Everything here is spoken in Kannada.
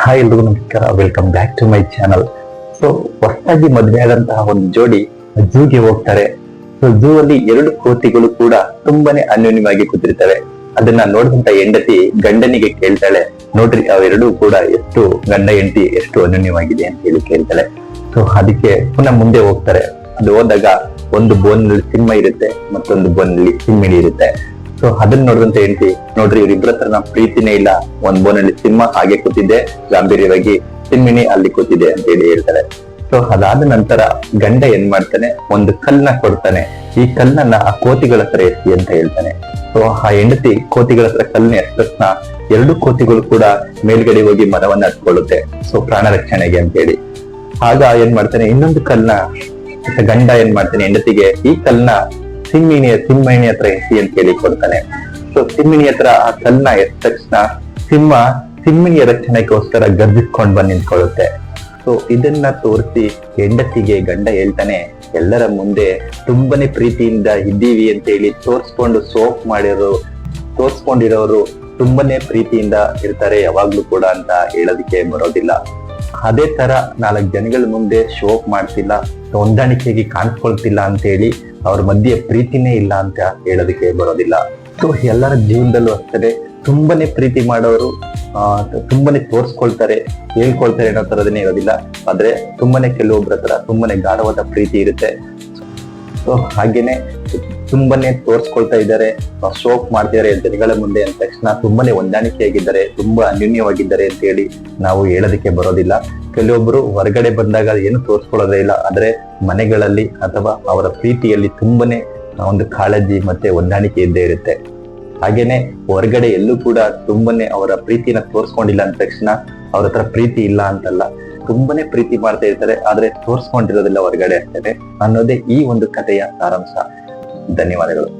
ಹಾಯ್ ಎಲ್ರಿಗೂ ನಮಸ್ಕಾರ, welcome back to my channel. So ಹೊಸದಾಗಿ ಮದುವೆ ಆದಂತಹ ಒಂದು ಜೋಡಿ ಝೂಗೆ ಹೋಗ್ತಾರೆ. ಸೊ ಝೂ ಅಲ್ಲಿ ಎರಡು ಕೋತಿಗಳು ಕೂಡ ತುಂಬಾನೇ ಅನ್ಯೋನ್ಯವಾಗಿ ಕೂತಿರ್ತವೆ. ಅದನ್ನ ನೋಡಿದಂತ ಹೆಂಡತಿ ಗಂಡನಿಗೆ ಕೇಳ್ತಾಳೆ, ನೋಡ್ರಿ ಅವೆರಡು ಕೂಡ ಎಷ್ಟು ಗಂಡ ಹೆಂಡತಿ ಎಷ್ಟು ಅನ್ಯೋನ್ಯವಾಗಿದೆ ಅಂತ ಹೇಳಿ ಕೇಳ್ತಾಳೆ. ಸೊ ಅದಕ್ಕೆ ಪುನಃ ಮುಂದೆ ಹೋಗ್ತಾರೆ. ಅದು ಹೋದಾಗ ಒಂದು ಬೋನಲ್ಲಿ ಸಿಂಹ ಇರುತ್ತೆ, ಮತ್ತೊಂದು ಬೋನಲ್ಲಿ ಸಿಂಹಿಣಿ ಇರುತ್ತೆ. ಸೊ ಅದನ್ನ ನೋಡಿದಂತ ಹೆಂಡತಿ, ನೋಡ್ರಿ ಇವ್ರಿಬ್ರ ಹತ್ರ ಪ್ರೀತಿನೇ ಇಲ್ಲ, ಒಂದ್ ಬೋನಲ್ಲಿ ಸಿಂಹ ಹಾಗೆ ಕೂತಿದೆ ಗಾಂಭೀರ್ಯವಾಗಿ, ಸಿಂಹಿಣಿ ಅಲ್ಲಿ ಕೂತಿದೆ ಅಂತ ಹೇಳಿ ಹೇಳ್ತಾರೆ. ಸೊ ಅದಾದ ನಂತರ ಗಂಡ ಏನ್ ಮಾಡ್ತಾನೆ, ಒಂದು ಕಲ್ಲನ್ನ ಕೊಡ್ತಾನೆ. ಈ ಕಲ್ಲನ್ನ ಆ ಕೋತಿಗಳ ಹತ್ರ ಎತ್ತಿ ಅಂತ ಹೇಳ್ತಾನೆ. ಸೊ ಆ ಹೆಂಡತಿ ಕೋತಿಗಳ ಹತ್ರ ಕಲ್ಲನ್ನ ಎತ್ತಕ್ಷಣ ಎರಡು ಕೋತಿಗಳು ಕೂಡ ಮೇಲ್ಗಡೆ ಹೋಗಿ ಮರವನ್ನ ಹತ್ಕೊಳ್ಳುತ್ತೆ. ಸೊ ಪ್ರಾಣ ರಕ್ಷಣೆಗೆ ಅಂತ ಹೇಳಿ. ಆಗ ಏನ್ ಮಾಡ್ತಾನೆ, ಇನ್ನೊಂದು ಕಲ್ಲನ್ನ ಗಂಡ ಏನ್ ಮಾಡ್ತಾನೆ ಹೆಂಡತಿಗೆ, ಈ ಕಲ್ಲನ್ನ ಸಿಂಹಿಣಿ ಹತ್ರ ಎತ್ತಿ ಅಂತ ಹೇಳಿ ಕೊಡ್ತಾನೆ. ಸೊ ಸಿಂಹಿಣಿ ಹತ್ರ ಆ ಕಲ್ಲನ್ನ ಎತ್ತ ತಕ್ಷಣ ಸಿಂಹಿಣಿಯ ರಕ್ಷಣೆಗೋಸ್ಕರ ಗರ್ಜಿಸ್ಕೊಂಡ್ ಬಂದು ನಿಂತ್ಕೊಳ್ಳುತ್ತೆ. ಸೊ ಇದನ್ನ ತೋರಿಸಿ ಹೆಂಡತಿಗೆ ಗಂಡ ಹೇಳ್ತಾನೆ, ಎಲ್ಲರ ಮುಂದೆ ತುಂಬಾನೇ ಪ್ರೀತಿಯಿಂದ ಇದ್ದೀವಿ ಅಂತ ಹೇಳಿ ತೋರ್ಸ್ಕೊಂಡಿರೋರು ತುಂಬಾನೇ ಪ್ರೀತಿಯಿಂದ ಇರ್ತಾರೆ ಯಾವಾಗ್ಲೂ ಕೂಡ ಅಂತ ಹೇಳೋದಕ್ಕೆ ಬರೋದಿಲ್ಲ. ಅದೇ ತರ 4 ಜನಗಳ ಮುಂದೆ ಶೋ ಆಫ್ ಮಾಡ್ತಿಲ್ಲ, ಹೊಂದಾಣಿಕೆಗೆ ಕಾಣಿಸ್ಕೊಳ್ತಿಲ್ಲ ಅಂತ ಹೇಳಿ ಅವ್ರ ಮಧ್ಯೆ ಪ್ರೀತಿನೇ ಇಲ್ಲ ಅಂತ ಹೇಳೋದಕ್ಕೆ ಬರೋದಿಲ್ಲ. ಸೊ ಎಲ್ಲರ ಜೀವನದಲ್ಲೂ ಅಷ್ಟೇ, ತುಂಬಾನೇ ಪ್ರೀತಿ ಮಾಡೋರು ತುಂಬಾನೇ ತೋರ್ಸ್ಕೊಳ್ತಾರೆ, ಹೇಳ್ಕೊಳ್ತಾರೆ ಅನ್ನೋ ತರದನ್ನೇ ಇರೋದಿಲ್ಲ. ಆದ್ರೆ ತುಂಬಾನೇ ಕೆಲವೊಬ್ಬರ ಹತ್ರ ತುಂಬಾನೇ ಗಾಢವಾದ ಪ್ರೀತಿ ಇರುತ್ತೆ. ಸೊ ಹಾಗೇನೆ ತುಂಬಾನೇ ತೋರ್ಸ್ಕೊಳ್ತಾ ಇದ್ದಾರೆ, ಶೋ ಆಫ್ ಮಾಡ್ತಿದ್ದಾರೆ ಜನಗಳ ಮುಂದೆ ಅಂದ ತಕ್ಷಣ ತುಂಬಾನೇ ಹೊಂದಾಣಿಕೆಯಾಗಿದ್ದಾರೆ, ತುಂಬಾ ಅನ್ಯೋನ್ಯವಾಗಿದ್ದಾರೆ ಅಂತ ಹೇಳಿ ನಾವು ಹೇಳೋದಕ್ಕೆ ಬರೋದಿಲ್ಲ. ಕೆಲವೊಬ್ರು ಹೊರಗಡೆ ಬಂದಾಗ ಏನು ತೋರ್ಸ್ಕೊಳ್ಳೋದೇ ಇಲ್ಲ, ಆದ್ರೆ ಮನೆಗಳಲ್ಲಿ ಅಥವಾ ಅವರ ಪ್ರೀತಿಯಲ್ಲಿ ತುಂಬಾನೇ ಒಂದು ಕಾಳಜಿ ಮತ್ತೆ ಹೊಂದಾಣಿಕೆ ಇದ್ದೇ ಇರುತ್ತೆ. ಹಾಗೇನೆ ಹೊರಗಡೆ ಎಲ್ಲೂ ಕೂಡ ತುಂಬಾನೇ ಅವರ ಪ್ರೀತಿನ ತೋರ್ಸ್ಕೊಂಡಿಲ್ಲ ಅಂದ ತಕ್ಷಣ ಅವ್ರ ಹತ್ರ ಪ್ರೀತಿ ಇಲ್ಲ ಅಂತಲ್ಲ, ತುಂಬಾನೇ ಪ್ರೀತಿ ಮಾಡ್ತಾ ಇರ್ತಾರೆ, ಆದ್ರೆ ತೋರ್ಸ್ಕೊಂಡಿರೋದಿಲ್ಲ ಹೊರಗಡೆ ಅಷ್ಟೇ ಅನ್ನೋದೇ ಈ ಒಂದು ಕಥೆಯ ಸಾರಾಂಶ. ಧನ್ಯವಾದಗಳು.